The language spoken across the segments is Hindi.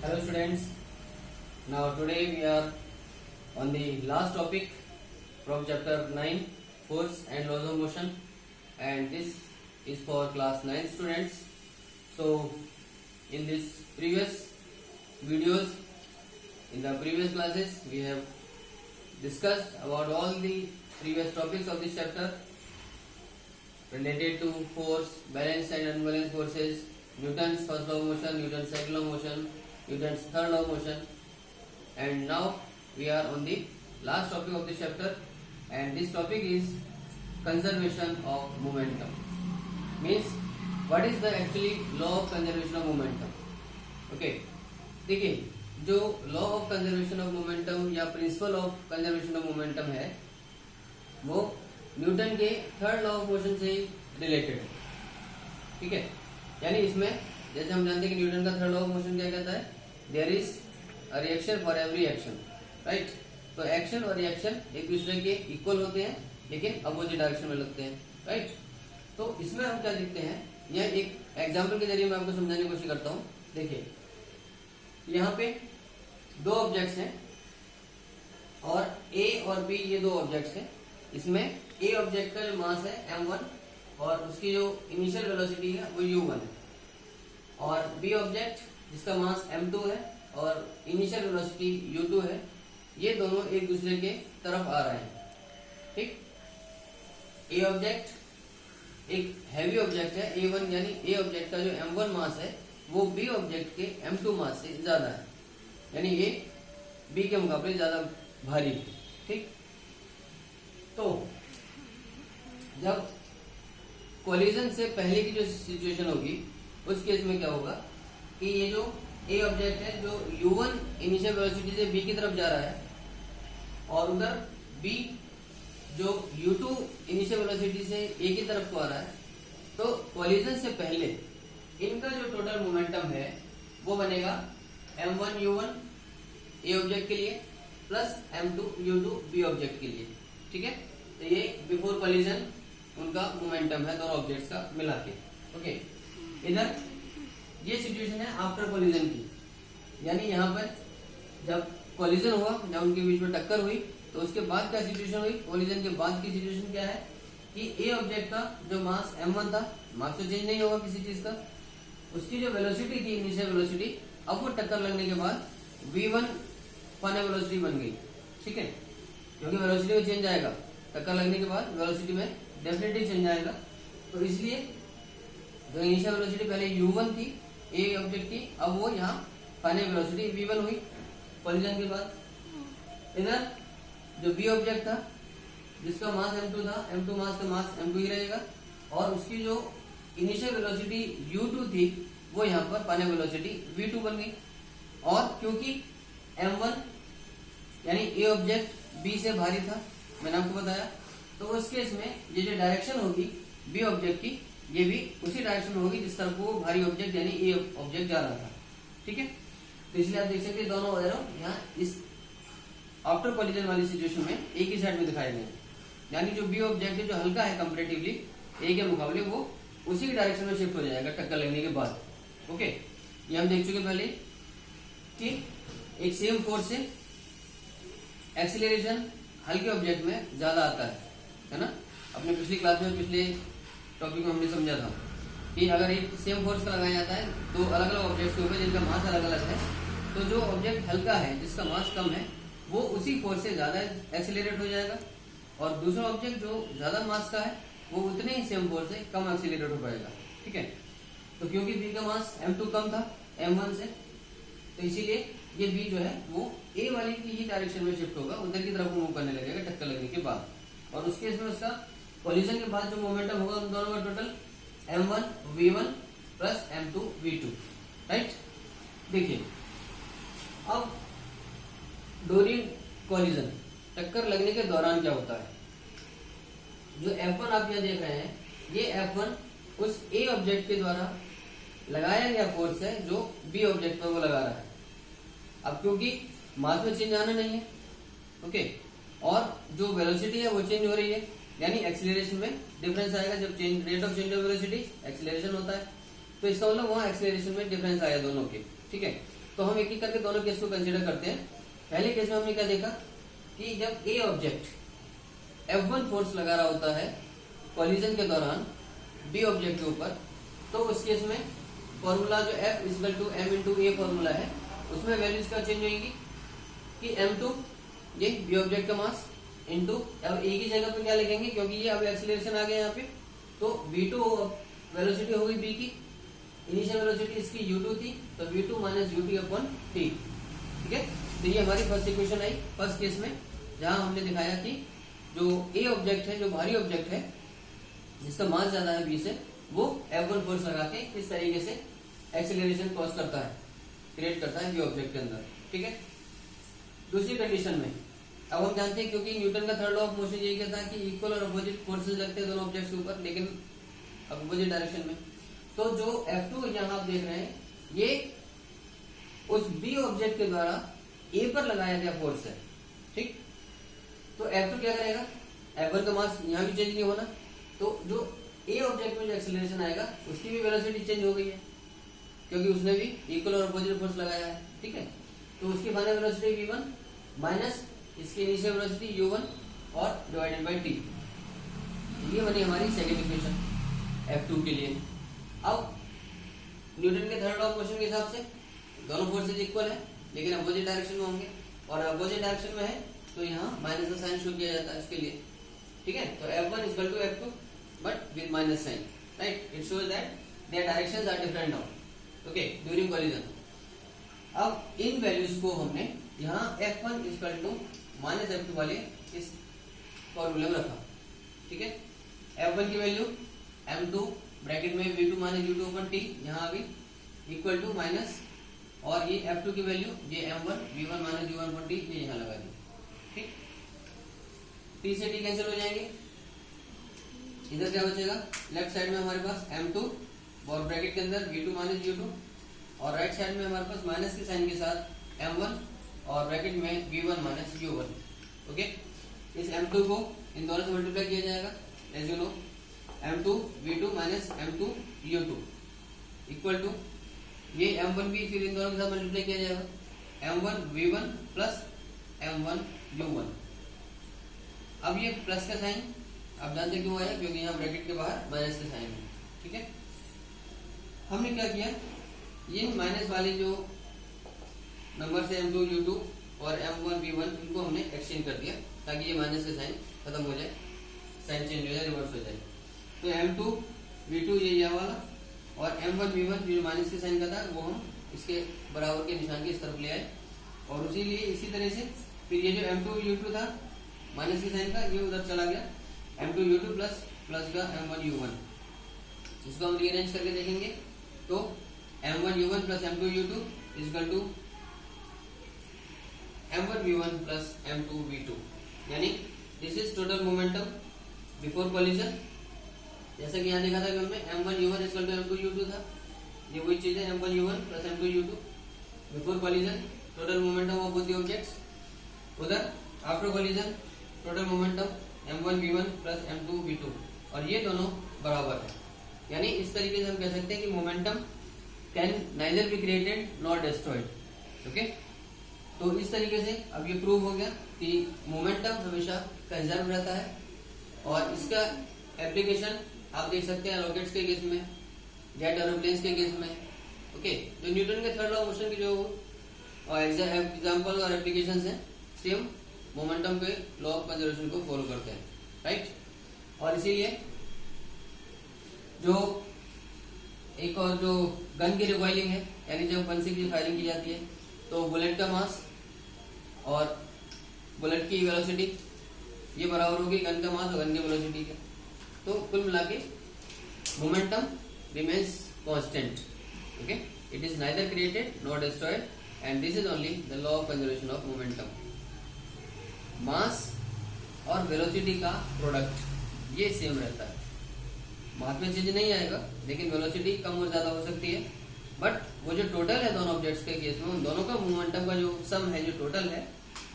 Hello students, now today we are on the last topic from chapter 9, force and laws of motion, and this is for class 9 students. So in this previous videos, in the previous classes we have discussed about all the previous topics of this chapter related to force, balanced and unbalanced forces, Newton's first law of motion, Newton's second law of motion, Newton's third law of motion, and now we are on the last topic of this chapter, and this topic is conservation of momentum. Means what is the actually law of conservation of momentum? Okay, देखिए जो law of conservation of momentum या principle of conservation of momentum है वो न्यूटन के थर्ड लॉ ऑफ मोशन से रिलेटेड है. ठीक है, यानी इसमें जैसे हम जानते हैं कि न्यूटन का थर्ड लॉ ऑफ मोशन क्या कहता है, there is a reaction for every action, right. तो एक्शन और रिएक्शन एक दूसरे के इक्वल होते हैं लेकिन अपोजिट डायरेक्शन में लगते हैं, राइट. तो इसमें हम क्या देखते हैं, यह एक एग्जाम्पल के जरिए मैं आपको समझाने की कोशिश करता हूँ. देखिए यहाँ पे दो ऑब्जेक्ट्स हैं और ए और बी ये दो ऑब्जेक्ट्स हैं. इसमें ए ऑब्जेक्ट का जो मास है m1 और उसकी जो इनिशियल वेलोसिटी है वो u1 है, और बी ऑब्जेक्ट जिसका मास m2 है और इनिशियल वेलोसिटी u2 है, ये दोनों एक दूसरे के तरफ आ रहे हैं. ठीक, ए ऑब्जेक्ट एक हैवी ऑब्जेक्ट है a1, यानी ए ऑब्जेक्ट का जो m1 मास है वो बी ऑब्जेक्ट के m2 मास से ज्यादा है, यानी ये बी के मुकाबले ज्यादा भारी है. ठीक, तो जब कोलिजन से पहले की जो सिचुएशन होगी उस केस में क्या होगा कि ये जो ए ऑब्जेक्ट है जो u1 इनिशियल वेलोसिटी से बी की तरफ जा रहा है और उधर बी जो u2 इनिशियल वेलोसिटी से ए की तरफ को आ रहा है, तो कोलिजन से पहले इनका जो टोटल मोमेंटम है वो बनेगा m1 u1 ए ऑब्जेक्ट के लिए plus m2 u2 B object के लिए. ठीक है, तो ये बिफोर कोलिजन उनका मोमेंटम है दोनों ऑब्जेक्ट्स का मिला के. ओके, इधर ये सिचुएशन है आफ्टर कोलिजन की, यानी यहाँ पर जब कोलिजन हुआ, जब उनके बीच में टक्कर हुई तो उसके बाद क्या सिचुएशन हुई, कोलिजन के बाद की सिचुएशन क्या है कि ए ऑब्जेक्ट का जो मास m1 था, मास तो चेंज नहीं होगा किसी चीज का, उसकी जो वेलोसिटी थी इनिशियल वेलोसिटी, अब वो टक्कर लगने के बाद v1 फाइनल वेलोसिटी बन गई. ठीक है, क्योंकि वेलोसिटी में चेंज आएगा, टक्कर लगने के बाद वेलोसिटी में डेफिनेटली चेंज आएगा. तो इसलिए जो इनिशियल वेलोसिटी पहले u1 थी ए ऑब्जेक्ट की, अब वो यहाँ फाइनल वेलोसिटी v1 हुई कोलिजन के बाद. इधर जो बी ऑब्जेक्ट था जिसका मास m2 था, m2 मास का मास m2 ही रहेगा, और उसकी जो इनिशियल वेलोसिटी u2 थी वो यहाँ पर फाइनल वेलोसिटी v2 बन गई. और क्योंकि m1 यानी ए ऑब्जेक्ट बी से भारी था, मैंने आपको बताया, तो उस केस में ये जो डायरेक्शन होगी बी ऑब्जेक्ट की, ये भी उसी डायरेक्शन में होगी जिस तरफ वो भारी ऑब्जेक्ट यानी ए ऑब्जेक्ट जा रहा था. ठीक है, तो इसलिए आप देख सकते हैं दोनों एरो यहाँ इस आफ्टर कोलिजन वाली सिचुएशन में एक ही साइड में दिखाए गए, यानी जो बी ऑब्जेक्ट है जो हल्का है कंपेरेटिवली ए के मुकाबले, वो उसी की डायरेक्शन में शिफ्ट हो जाएगा टक्कर लगने के बाद. ओके, ये हम देख चुके पहले कि एक सेम फोर्स से एक्सीलरेशन हल्के ऑब्जेक्ट में ज्यादा आता है ना. अपने पिछली क्लास में पिछले टॉपिक में हमने समझा था कि अगर एक सेम फोर्स का लगाया जाता है दो अलग अलग ऑब्जेक्ट्स के ऊपर जिनका मास अलग अलग है, तो जो ऑब्जेक्ट हल्का है जिसका मास कम है वो उसी फोर्स से ज्यादा एक्सीलरेट हो जाएगा, और दूसरा ऑब्जेक्ट जो ज्यादा मास का है वो उतने ही सेम फोर्स से कम एक्सीलरेट हो पाएगा. ठीक है, तो क्योंकि बी का मास m2 कम था m1 से, तो इसीलिए ये बी जो है वो ए वाली की ही डायरेक्शन में शिफ्ट होगा, उधर की तरफ मूव करने लगेगा टक्कर लगने के बाद. और उस केस में उसका कोलिजन के बाद जो मोमेंटम होगा उन दोनों का total m1 v1 plus m2 v2, right. देखिए अब ड्यूरिंग कोलिजन टक्कर लगने के दौरान क्या होता है, जो F1 आप यहाँ देख रहे हैं, ये F1 उस ए ऑब्जेक्ट के द्वारा लगाया गया फोर्स है जो बी ऑब्जेक्ट पर वो लगा रहा है. अब क्योंकि मास में चेंज आना नहीं है, ओके, और जो वेलोसिटी है वो चेंज हो रही है, यानी एक्सीलरेशन में डिफरेंस आएगा. जब change rate of change of velocity acceleration होता है, तो इसका मतलब वहां एक्सीलरेशन में डिफरेंस आया दोनों के. ठीक है, तो हम एक एक करके दोनों केस को कंसिडर करते हैं। पहले केस में हमने क्या देखा कि जब ए ऑब्जेक्ट F1 फोर्स लगा रहा होता है कॉलिजन के दौरान बी ऑब्जेक्ट के ऊपर, तो उस केस में फॉर्मूला जो F equal to m into a formula है, उसमें वैल्यूज क्या चेंज होगी कि m2 ये बी ऑब्जेक्ट का मास इंटू, अब ए की जगह पे क्या लिखेंगे क्योंकि ये अब एक्सीलरेशन आ गया यहाँ पे, तो v2 वेलोसिटी हो गई बी की, इनिशियल वेलोसिटी इसकी u2 थी, तो v2 minus u2 upon t। ठीक है, तो ये हमारी फर्स्ट इक्वेशन आई फर्स्ट केस में, जहां हमने दिखाया कि जो ए ऑब्जेक्ट है, जो भारी ऑब्जेक्ट है जिसका मास ज्यादा है बी से, वो F1 फोर्स लगा के इस तरीके से एक्सीलरेशन कॉज करता है, क्रिएट करता है बी ऑब्जेक्ट के अंदर। ठीक है, दूसरी कंडीशन में अब हम जानते हैं, क्योंकि न्यूटन का थर्ड लॉ ऑफ मोशन यही कहता है कि इक्वल और अपोजिट फोर्सेस लगते हैं दोनों ऑब्जेक्ट्स के ऊपर, लेकिन अपोजिट डायरेक्शन में। तो जो F2 यहाँ आप देख रहे हैं, ये उस बी ऑब्जेक्ट के द्वारा ए पर लगाया गया फोर्स है। ठीक, तो F2 क्या करेगा, F1 का मास यहाँ भी चेंज नहीं होना, तो जो ए ऑब्जेक्ट में जो एक्सीलरेशन आएगा उसकी भी वेलोसिटी चेंज हो गई है, क्योंकि उसने भी इक्वल और अपोजिट फोर्स लगाया है। ठीक है, तो उसकी फाइनल वेलोसिटी v1 माइनस इसकी इनिशियल वेलोसिटी u1 और डिवाइडेड बाय t। ये बनी हमारी सेकंड इक्वेशन F2 के लिए। अब न्यूटन के थर्ड लॉ ऑफ मोशन के हिसाब से दोनों फोर्सेज इक्वल है, लेकिन अपोजिट डायरेक्शन में होंगे, और अपोजिट डायरेक्शन में है तो यहाँ माइनस का साइन शो किया जाता है इसके लिए। ठीक है, तो F1 equal to F2 but with minus sign, right, it shows that their directions are different now, okay, during collision. अब इन वैल्यूज को हमने यहाँ F1 equal to minus F2 वाले इस फॉर्मूले में रखा। ठीक है, F1 की वैल्यू m2 ब्रैकेट में v2 माइनस u2 अपन t यहाँ अभी इक्वल टू माइनस, और ये F2 की वैल्यू ये m1 v1 माइनस u1 अपन t ये यहाँ लगा दी। ठीक, t से t कैंसिल हो जाएंगे, इधर क्या बचेगा, लेफ्ट साइड में हमारे पास m2 और ब्रैकेट के अंदर v2 माइनस u2, और राइट साइड में हमारे पास माइनस के साइन के साथ m1 और ब्रैकेट में v1 माइनस u1। ओके, इस m2 को इन दोनों से मल्टीप्लाई किया जाएगा, as you know m2 v2 minus m2 u2 equal to ये m1 भी फिर इन दोनों के साथ मल्टीप्लाई किया जाएगा, m1 v1 plus m1 u1। अब ये प्लस का साइन आप जानते क्यों आया, क्योंकि यहाँ ब्रैकेट के बाहर माइनस का साइन है। ठीक है, हमने क्या किया, ये माइनस वाले जो नंबर से m2 u2 और m1 v1 इनको हमने एक्सचेंज कर दिया, ताकि ये माइनस का साइन खत्म हो जाए, साइन चेंज हो जाए, रिवर्स हो जाए। तो m2 v2 ये वाला, और m1 v1 जो माइनस के साइन का था वो हम इसके बराबर के निशान के इस तरफ ले आए, और उसी लिए इसी तरह से फिर ये जो m2 u2 था माइनस के साइन का, ये उधर चला गया, m2 u2 प्लस का m1 u1। इसको हम रीअरेंज करके देखेंगे, तो m1 u1 plus m2 u2 equal to m1 v1 plus m2 v2, यानी this is total momentum before collision. जैसा कि यहाँ देखा था कि हमने m1 u1 equal to m2 u2 था, ये वही चीज है, m1 u1 plus m2 u2 before collision total momentum of both the objects. उधर after collision total momentum m1 v1 plus m2 v2, और ये दोनों बराबर है, यानी इस तरीके से हम कह सकते हैं कि momentum can neither be created not destroyed. Okay, तो इस तरीके से अब ये प्रूव हो गया कि मोमेंटम हमेशा कंजर्व रहता है, और इसका एप्लीकेशन आप देख सकते हैं रॉकेट्स के केस में, जेट एरोप्लेन्स के केस में। ओके, जो न्यूटन के थर्ड लॉ ऑफ मोशन की जो एग्जाम्पल और एप्लीकेशन है, सेम मोमेंटम के लॉ ऑफ कंजर्वेशन को फॉलो करते हैं, राइट। और इसीलिए जो एक और जो गन की रिकॉइलिंग है, यानी जब गन से की फायरिंग की जाती है, तो बुलेट का मास और बुलेट की वेलोसिटी ये बराबर होगी गन का मास और गन की वेलोसिटी के, तो कुल मिला के momentum remains constant. Okay, it is neither created not destroyed, and this is only the law of conservation of momentum. Mass और वेलोसिटी का प्रोडक्ट ये सेम रहता है, मास में चेंज नहीं आएगा, लेकिन वेलोसिटी कम और ज्यादा हो सकती है, बट वो जो टोटल है दोनों ऑब्जेक्ट्स के केस में, उन दोनों का मोमेंटम का जो सम है, जो टोटल है,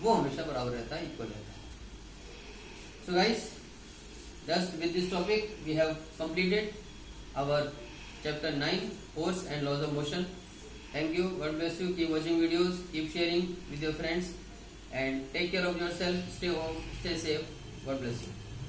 वो हमेशा बराबर रहता है, इक्वल रहता है। So guys, just with this topic we have completed our chapter 9 force and laws of motion. Thank you. God bless you. Keep watching videos. Keep sharing with your friends. And take care of yourself. Stay home. Stay safe. God bless you.